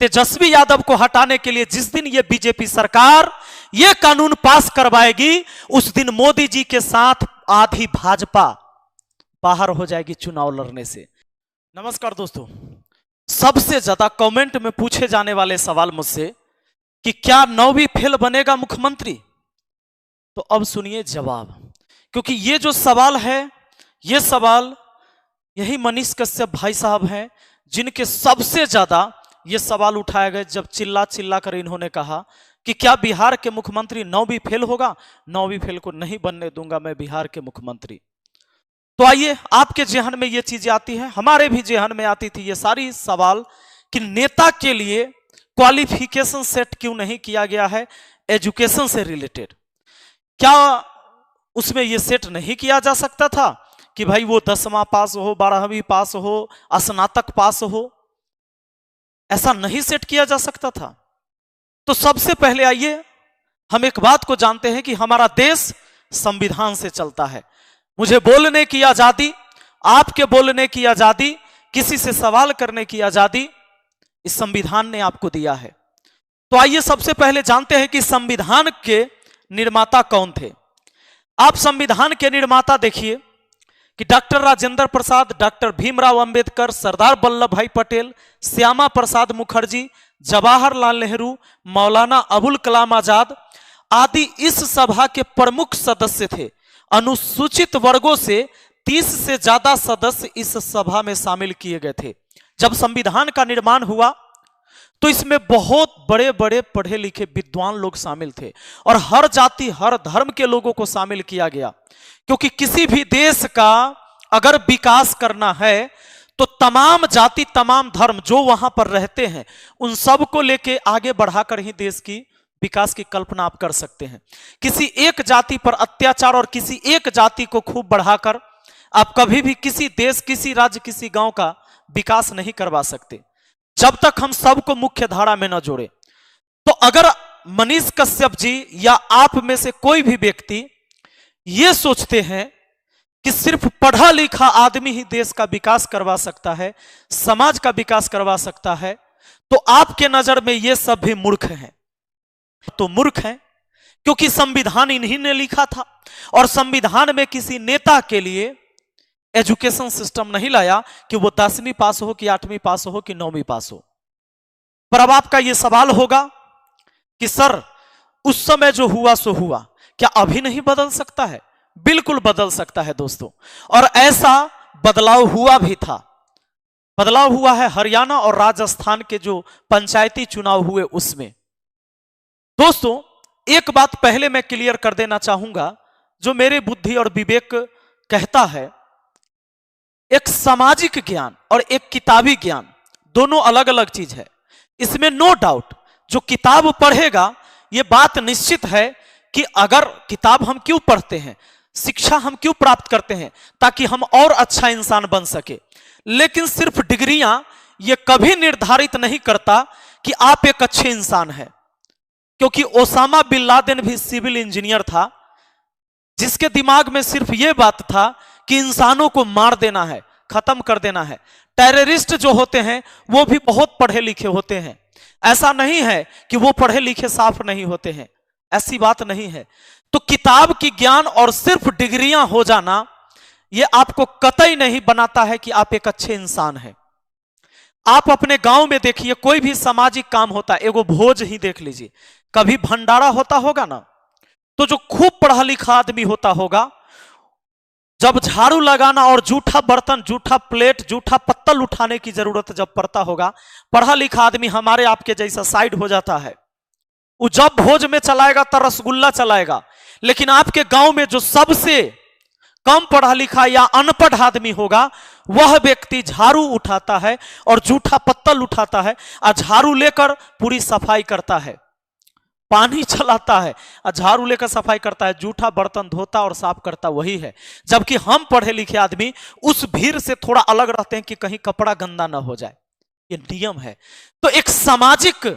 तेजस्वी यादव को हटाने के लिए जिस दिन ये बीजेपी सरकार ये कानून पास करवाएगी, उस दिन मोदी जी के साथ आधी भाजपा बाहर हो जाएगी चुनाव लड़ने से। नमस्कार दोस्तों, सबसे ज्यादा कमेंट में पूछे जाने वाले सवाल मुझसे कि क्या 9वीं फेल बनेगा मुख्यमंत्री? तो अब सुनिए जवाब, क्योंकि ये जो सवाल है, ये सवाल यही मनीष कश्यप भाई साहब हैं जिनके सबसे ज्यादा ये सवाल उठाए गए जब चिल्ला चिल्ला कर इन्होंने कहा कि क्या बिहार के मुख्यमंत्री 9वीं फेल होगा? 9वीं फेल को नहीं बनने दूंगा मैं बिहार के मुख्यमंत्री। तो आइए, आपके जेहन में ये चीजें आती है, हमारे भी जेहन में आती थी ये सारी सवाल कि नेता के लिए क्वालिफिकेशन सेट क्यों नहीं किया गया है एजुकेशन से रिलेटेड? क्या उसमें ये सेट नहीं किया जा सकता था कि भाई वो 10वां पास हो, 12वीं पास हो, स्नातक पास हो? ऐसा नहीं सेट किया जा सकता था? तो सबसे पहले आइए हम एक बात को जानते हैं कि हमारा देश संविधान से चलता है। मुझे बोलने की आजादी, आपके बोलने की आजादी, किसी से सवाल करने की आजादी इस संविधान ने आपको दिया है। तो आइए सबसे पहले जानते हैं कि संविधान के निर्माता कौन थे। आप संविधान के निर्माता देखिए कि डॉक्टर राजेंद्र प्रसाद, डॉक्टर भीमराव अंबेडकर, सरदार वल्लभ भाई पटेल, श्यामा प्रसाद मुखर्जी, जवाहरलाल नेहरू, मौलाना अबुल कलाम आजाद आदि इस सभा के प्रमुख सदस्य थे। अनुसूचित वर्गों से 30 से ज्यादा सदस्य इस सभा में शामिल किए गए थे। जब संविधान का निर्माण हुआ तो इसमें बहुत बड़े बड़े पढ़े लिखे विद्वान लोग शामिल थे और हर जाति हर धर्म के लोगों को शामिल किया गया, क्योंकि किसी भी देश का अगर विकास करना है तो तमाम जाति तमाम धर्म जो वहां पर रहते हैं उन सबको लेके आगे बढ़ाकर ही देश की विकास की कल्पना आप कर सकते हैं। किसी एक जाति पर अत्याचार और किसी एक जाति को खूब बढ़ाकर आप कभी भी किसी देश, किसी राज्य, किसी गांव का विकास नहीं करवा सकते जब तक हम सबको मुख्य धारा में न जोड़े। तो अगर मनीष कश्यप जी या आप में से कोई भी व्यक्ति ये सोचते हैं कि सिर्फ पढ़ा लिखा आदमी ही देश का विकास करवा सकता है, समाज का विकास करवा सकता है, तो आपके नजर में ये सब भी मूर्ख हैं। तो मूर्ख हैं क्योंकि संविधान इन्हीं ने लिखा था और संविधान में किसी नेता के लिए एजुकेशन सिस्टम नहीं लाया कि वो 10वीं पास हो कि 8वीं पास हो कि 9वीं पास हो। पर अब आपका ये सवाल होगा कि सर उस समय जो हुआ सो हुआ, क्या अभी नहीं बदल सकता है? बिल्कुल बदल सकता है दोस्तों, और ऐसा बदलाव हुआ भी था। बदलाव हुआ है हरियाणा और राजस्थान के जो पंचायती चुनाव हुए उसमें। दोस्तों एक बात पहले मैं क्लियर कर देना चाहूंगा, जो मेरे बुद्धि और विवेक कहता है, एक सामाजिक ज्ञान और एक किताबी ज्ञान दोनों अलग अलग चीज है। इसमें नो डाउट जो किताब पढ़ेगा यह बात निश्चित है कि अगर किताब हम क्यों पढ़ते हैं, शिक्षा हम क्यों प्राप्त करते हैं, ताकि हम और अच्छा इंसान बन सके। लेकिन सिर्फ डिग्रियां ये कभी निर्धारित नहीं करता कि आप एक अच्छे इंसान हैं, क्योंकि ओसामा बिन लादेन भी सिविल इंजीनियर था जिसके दिमाग में सिर्फ यह बात था कि इंसानों को मार देना है, खत्म कर देना है। टेररिस्ट जो होते हैं वो भी बहुत पढ़े लिखे होते हैं, ऐसा नहीं है कि वो पढ़े लिखे साफ नहीं होते हैं, ऐसी बात नहीं है। तो किताब की ज्ञान और सिर्फ डिग्रियां हो जाना ये आपको कतई नहीं बनाता है कि आप एक अच्छे इंसान हैं। आप अपने गांव में देखिए, कोई भी सामाजिक काम होता है, एगो भोज ही देख लीजिए, कभी भंडारा होता होगा ना, तो जो खूब पढ़ा लिखा आदमी होता होगा, जब झाड़ू लगाना और जूठा बर्तन, जूठा प्लेट, जूठा पत्तल उठाने की जरूरत जब पड़ता होगा, पढ़ा लिखा आदमी हमारे आपके जैसा साइड हो जाता है। वो जब भोज में चलाएगा तो रसगुल्ला चलाएगा। लेकिन आपके गांव में जो सबसे कम पढ़ा लिखा या अनपढ़ आदमी होगा, वह व्यक्ति झाड़ू उठाता है और जूठा पत्तल उठाता है और झाड़ू लेकर पूरी सफाई करता है, पानी चलाता है और झाड़ू लेकर सफाई करता है, जूठा बर्तन धोता और साफ करता वही है। जबकि हम पढ़े लिखे आदमी उस भीड़ से थोड़ा अलग रहते हैं कि कहीं कपड़ा गंदा ना हो जाए, ये नियम है। तो एक सामाजिक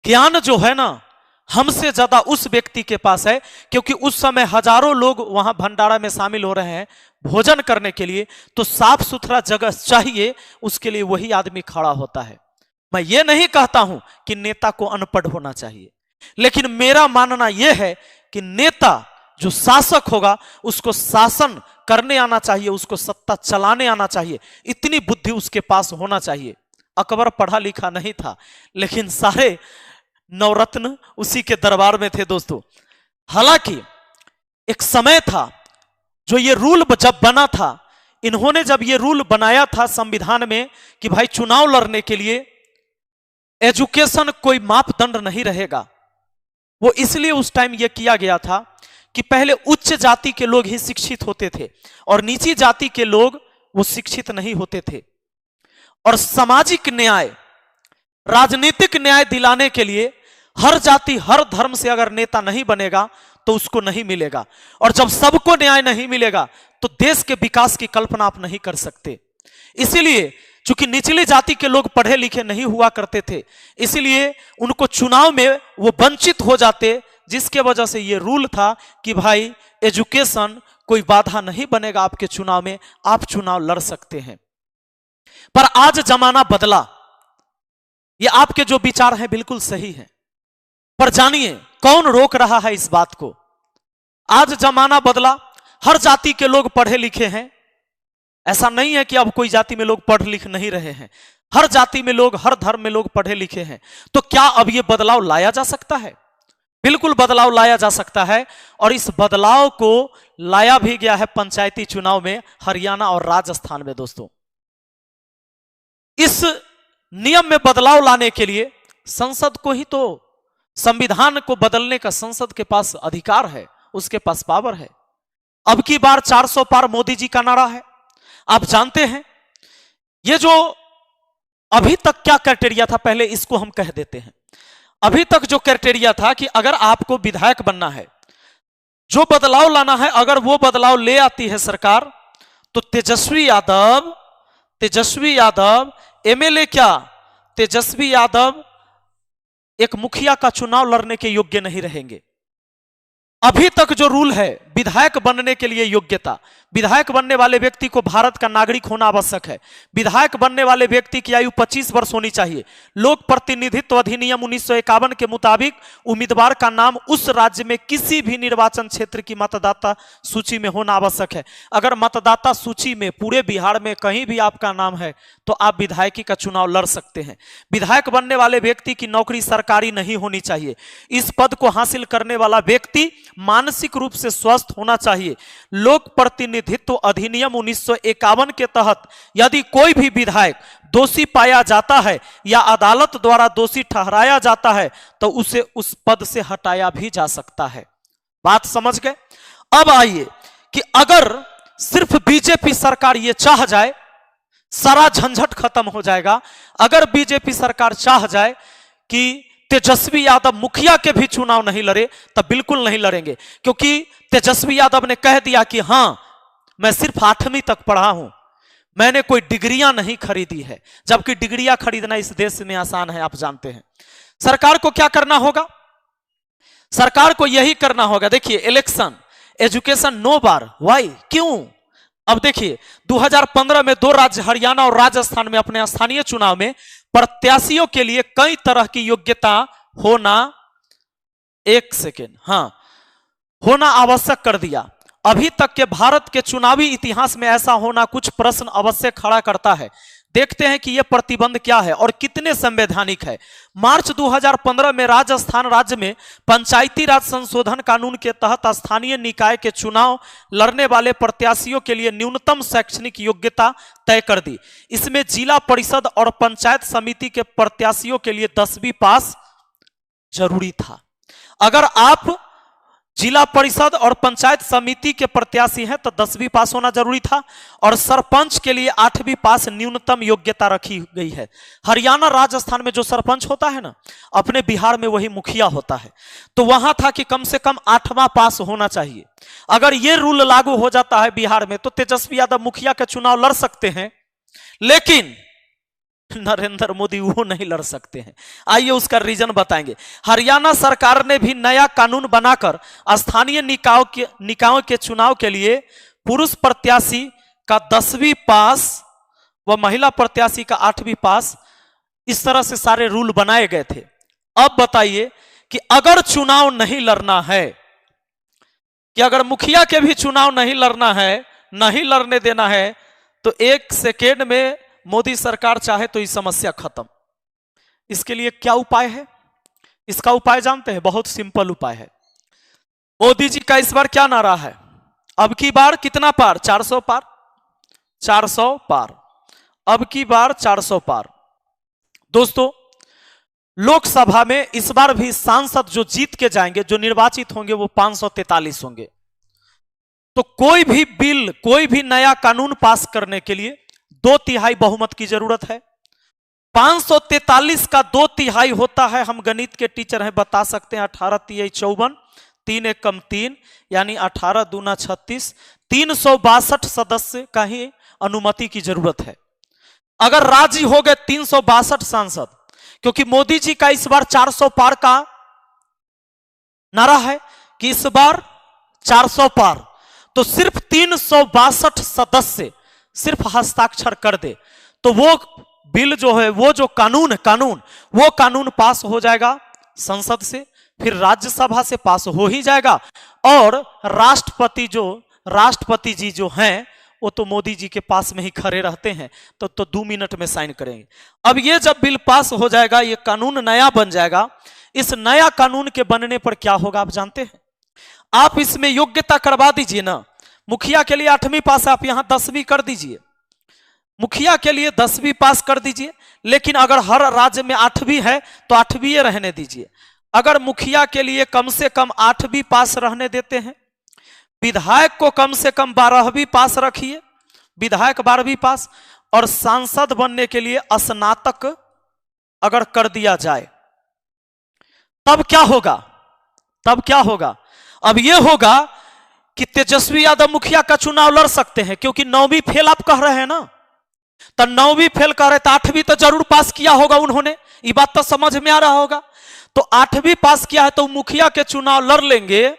ज्ञान जो है ना, हमसे ज्यादा उस व्यक्ति के पास है, क्योंकि उस समय हजारों लोग वहां भंडारा में शामिल हो रहे हैं भोजन करने के लिए, तो साफ सुथरा जगह चाहिए, उसके लिए वही आदमी खड़ा होता है। मैं ये नहीं कहता हूं कि नेता को अनपढ़ होना चाहिए, लेकिन मेरा मानना यह है कि नेता जो शासक होगा उसको शासन करने आना चाहिए, उसको सत्ता चलाने आना चाहिए, इतनी बुद्धि उसके पास होना चाहिए। अकबर पढ़ा लिखा नहीं था, लेकिन सारे नवरत्न उसी के दरबार में थे दोस्तों। हालांकि एक समय था जो ये रूल जब बना था, इन्होंने जब ये रूल बनाया था संविधान में कि भाई चुनाव लड़ने के लिए एजुकेशन कोई मापदंड नहीं रहेगा, वो इसलिए उस टाइम ये किया गया था कि पहले उच्च जाति के लोग ही शिक्षित होते थे और नीची जाति के लोग वो शिक्षित नहीं होते थे। और सामाजिक न्याय, राजनीतिक न्याय दिलाने के लिए हर जाति हर धर्म से अगर नेता नहीं बनेगा तो उसको नहीं मिलेगा, और जब सबको न्याय नहीं मिलेगा तो देश के विकास की कल्पना आप नहीं कर सकते। इसीलिए चूंकि निचली जाति के लोग पढ़े लिखे नहीं हुआ करते थे, इसलिए उनको चुनाव में वो वंचित हो जाते, जिसके वजह से ये रूल था कि भाई एजुकेशन कोई बाधा नहीं बनेगा आपके चुनाव में, आप चुनाव लड़ सकते हैं। पर आज जमाना बदला, ये आपके जो विचार हैं बिल्कुल सही हैं, पर जानिए कौन रोक रहा है इस बात को। आज जमाना बदला, हर जाति के लोग पढ़े लिखे हैं, ऐसा नहीं है कि अब कोई जाति में लोग पढ़ लिख नहीं रहे हैं, हर जाति में लोग, हर धर्म में लोग पढ़े लिखे हैं। तो क्या अब यह बदलाव लाया जा सकता है? बिल्कुल बदलाव लाया जा सकता है, और इस बदलाव को लाया भी गया है पंचायती चुनाव में हरियाणा और राजस्थान में। दोस्तों, इस नियम में बदलाव लाने के लिए संसद को ही, तो संविधान को बदलने का संसद के पास अधिकार है, उसके पास पावर है। अब की बार 400 पार मोदी जी का नारा है। आप जानते हैं ये जो अभी तक क्या क्राइटेरिया था, पहले इसको हम कह देते हैं। अभी तक जो क्राइटेरिया था कि अगर आपको विधायक बनना है, जो बदलाव लाना है, अगर वो बदलाव ले आती है सरकार, तो तेजस्वी यादव एमएलए क्या, तेजस्वी यादव एक मुखिया का चुनाव लड़ने के योग्य नहीं रहेंगे। अभी तक जो रूल है विधायक बनने के लिए योग्यता, विधायक बनने वाले व्यक्ति को भारत का नागरिक होना आवश्यक है, विधायक बनने वाले व्यक्ति की आयु 25 वर्ष होनी चाहिए, लोक प्रतिनिधित्व अधिनियम 1951 के मुताबिक उम्मीदवार का नाम उस राज्य में किसी भी निर्वाचन क्षेत्र की मतदाता सूची में होना आवश्यक है। अगर मतदाता सूची में पूरे बिहार में कहीं भी आपका नाम है तो आप विधायकी का चुनाव लड़ सकते हैं। विधायक बनने वाले व्यक्ति की नौकरी सरकारी नहीं होनी चाहिए। इस पद को हासिल करने वाला व्यक्ति मानसिक रूप से स्वस्थ होना चाहिए। लोक प्रतिनिधित्व अधिनियम 1951 के तहत यदि कोई भी विधायक दोषी पाया जाता है या अदालत द्वारा दोषी ठहराया जाता है तो उसे उस पद से हटाया भी जा सकता है। बात समझ गए? अब आइए कि अगर सिर्फ बीजेपी सरकार ये चाह जाए, सारा झंझट खत्म हो जाएगा। अगर बीजेपी सरकार चाह जाए कि तेजस्वी यादव मुखिया के भी चुनाव नहीं लड़े, तब बिल्कुल नहीं लड़ेंगे, क्योंकि तेजस्वी यादव ने कह दिया कि हां, मैं सिर्फ 8वीं तक पढ़ा हूं, मैंने कोई डिग्रियां नहीं खरीदी है, जबकि डिग्रियां खरीदना इस देश में आसान है, आप जानते हैं। सरकार को क्या करना होगा? सरकार को यही करना होगा, देखिए इलेक्शन, एजुकेशन नो बार, वाई, क्यों? अब देखिए 2015 में 2 राज्य हरियाणा और राजस्थान में अपने स्थानीय चुनाव में प्रत्याशियों के लिए कई तरह की योग्यता होना, होना आवश्यक कर दिया। अभी तक के भारत के चुनावी इतिहास में ऐसा होना कुछ प्रश्न अवश्य खड़ा करता है। देखते हैं कि यह प्रतिबंध क्या है और कितने संवैधानिक है। मार्च 2015 में राजस्थान राज्य में पंचायती राज संशोधन कानून के तहत स्थानीय निकाय के चुनाव लड़ने वाले प्रत्याशियों के लिए न्यूनतम शैक्षणिक योग्यता तय कर दी। इसमें जिला परिषद और पंचायत समिति के प्रत्याशियों के लिए 10वीं पास जरूरी था। अगर आप जिला परिषद और पंचायत समिति के प्रत्याशी हैं तो 10वीं पास होना जरूरी था, और सरपंच के लिए 8वीं पास न्यूनतम योग्यता रखी गई है। हरियाणा राजस्थान में जो सरपंच होता है ना, अपने बिहार में वही मुखिया होता है, तो वहां था कि कम से कम 8वां पास होना चाहिए। अगर यह रूल लागू हो जाता है बिहार में तो तेजस्वी यादव मुखिया का चुनाव लड़ सकते हैं, लेकिन नरेंद्र मोदी वो नहीं लड़ सकते हैं। आइए उसका रीजन बताएंगे। हरियाणा सरकार ने भी नया कानून बनाकर स्थानीय निकायों के चुनाव के लिए पुरुष प्रत्याशी का 10वीं पास व महिला प्रत्याशी का 8वीं पास इस तरह से सारे रूल बनाए गए थे। अब बताइए कि अगर चुनाव नहीं लड़ना है, कि अगर मुखिया के भी चुनाव नहीं लड़ना है, नहीं लड़ने देना है, तो 1 सेकेंड में मोदी सरकार चाहे तो ये समस्या खत्म। इसके लिए क्या उपाय है? इसका उपाय जानते हैं? बहुत सिंपल उपाय है। मोदी जी का इस बार क्या नारा है? अब की बार कितना पार? 400 पार, 400 पार, अब की बार 400 पार। दोस्तों, लोकसभा में इस बार भी सांसद जो जीत के जाएंगे, जो निर्वाचित होंगे, वो 543 होंगे। तो कोई भी बिल, कोई भी नया कानून पास करने के लिए 2/3 बहुमत की जरूरत है। 543 का 2/3 होता है, हम गणित के टीचर हैं, बता सकते हैं, 18 × 54, 3 × 1 = 3, यानी 18 दूना 36, 362 सदस्य का ही अनुमति की जरूरत है। अगर राजी हो गए 362 सांसद, क्योंकि मोदी जी का इस बार 400 पार का नारा है कि इस बार 400 पार, तो सिर्फ 362 सदस्य सिर्फ हस्ताक्षर कर दे तो वो बिल जो है, वो जो वो कानून पास हो जाएगा संसद से, फिर राज्यसभा से पास हो ही जाएगा, और राष्ट्रपति जी जो हैं वो तो मोदी जी के पास में ही खड़े रहते हैं, तो 2 मिनट में साइन करेंगे। अब ये जब बिल पास हो जाएगा, ये कानून नया बन जाएगा। इस नया कानून के बनने पर क्या होगा आप जानते हैं? आप इसमें योग्यता करवा दीजिए ना। मुखिया के लिए 8वीं पास, आप यहां 10वीं कर दीजिए। मुखिया के लिए 10वीं पास कर दीजिए, लेकिन अगर हर राज्य में 8वीं है तो 8वीं रहने दीजिए। अगर मुखिया के लिए कम से कम 8वीं पास रहने देते हैं, विधायक को कम से कम 12वीं पास रखिए, विधायक 12वीं पास, और सांसद बनने के लिए स्नातक अगर कर दिया जाए, तब क्या होगा? अब यह होगा कि तेजस्वी यादव मुखिया का चुनाव लड़ सकते हैं, क्योंकि 9वीं फेल आप कह रहे हैं ना, तो 9वीं फेल कह रहे तो 8वीं तो जरूर पास किया होगा उन्होंने, ये बात तो समझ में आ रहा होगा। तो 8वीं पास किया है तो मुखिया के चुनाव लड़ लेंगे,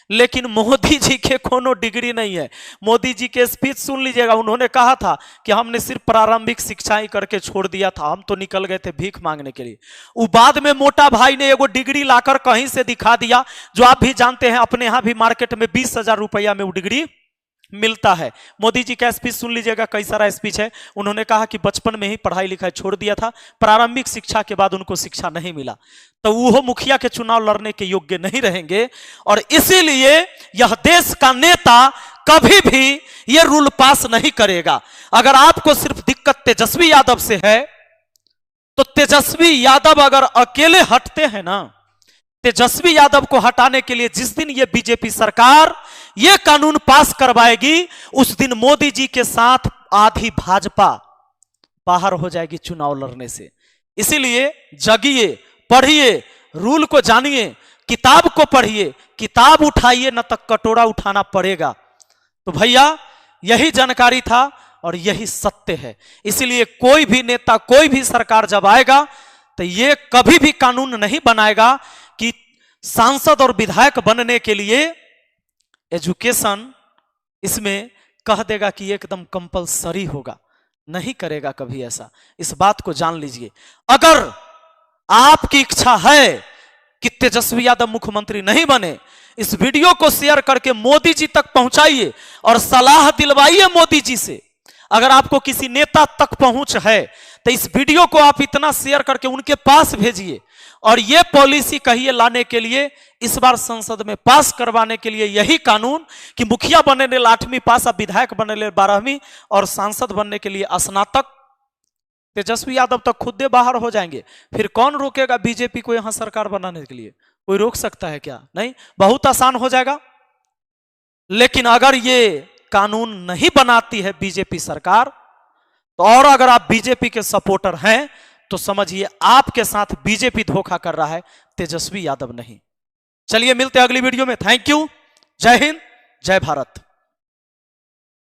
लेकिन मोदी जी के कोनो डिग्री नहीं है। मोदी जी के स्पीच सुन लीजिएगा, उन्होंने कहा था कि हमने सिर्फ प्रारंभिक शिक्षा ही करके छोड़ दिया था, हम तो निकल गए थे भीख मांगने के लिए। वो बाद में मोटा भाई ने एगो डिग्री लाकर कहीं से दिखा दिया, जो आप भी जानते हैं, अपने यहां भी मार्केट में 20,000 रुपया में वो डिग्री मिलता है। मोदी जी का स्पीच सुन लीजिएगा, कई सारा स्पीच है। उन्होंने कहा कि बचपन में ही पढ़ाई लिखाई छोड़ दिया था, प्रारंभिक शिक्षा के बाद उनको शिक्षा नहीं मिला, तो वो मुखिया के चुनाव लड़ने के योग्य नहीं रहेंगे। और इसीलिए यह देश का नेता कभी भी यह रूल पास नहीं करेगा। अगर आपको सिर्फ दिक्कत तेजस्वी यादव से है, तो तेजस्वी यादव अगर अकेले हटते हैं ना, तेजस्वी यादव को हटाने के लिए जिस दिन ये बीजेपी सरकार ये कानून पास करवाएगी, उस दिन मोदी जी के साथ आधी भाजपा बाहर हो जाएगी चुनाव लड़ने से। इसीलिए जगिए, पढ़िए, रूल को जानिए, किताब को पढ़िए, किताब उठाइए, न तक कटोरा उठाना पड़ेगा। तो भैया यही जानकारी था और यही सत्य है। इसीलिए कोई भी नेता, कोई भी सरकार जब आएगा तो ये कभी भी कानून नहीं बनाएगा कि सांसद और विधायक बनने के लिए एजुकेशन इसमें कह देगा कि एकदम कंपलसरी होगा। नहीं करेगा कभी ऐसा, इस बात को जान लीजिए। अगर आपकी इच्छा है कि तेजस्वी यादव मुख्यमंत्री नहीं बने, इस वीडियो को शेयर करके मोदी जी तक पहुंचाइए और सलाह दिलवाइए मोदी जी से। अगर आपको किसी नेता तक पहुंच है तो इस वीडियो को आप इतना शेयर करके उनके पास भेजिए और यह पॉलिसी कहिए लाने के लिए, इस बार संसद में पास करवाने के लिए यही कानून कि मुखिया बनने के लिए 8वीं पास, विधायक बनने के लिए 12वीं और सांसद बनने के लिए स्नातक। तेजस्वी यादव तक खुद बाहर हो जाएंगे, फिर कौन रोकेगा बीजेपी को यहां सरकार बनाने के लिए? कोई रोक सकता है क्या? नहीं, बहुत आसान हो जाएगा। लेकिन अगर ये कानून नहीं बनाती है बीजेपी सरकार, तो और अगर आप बीजेपी के सपोर्टर हैं तो समझिए आपके साथ बीजेपी धोखा कर रहा है, तेजस्वी यादव नहीं। चलिए मिलते हैं अगली वीडियो में। Thank you. जय हिंद, जय भारत।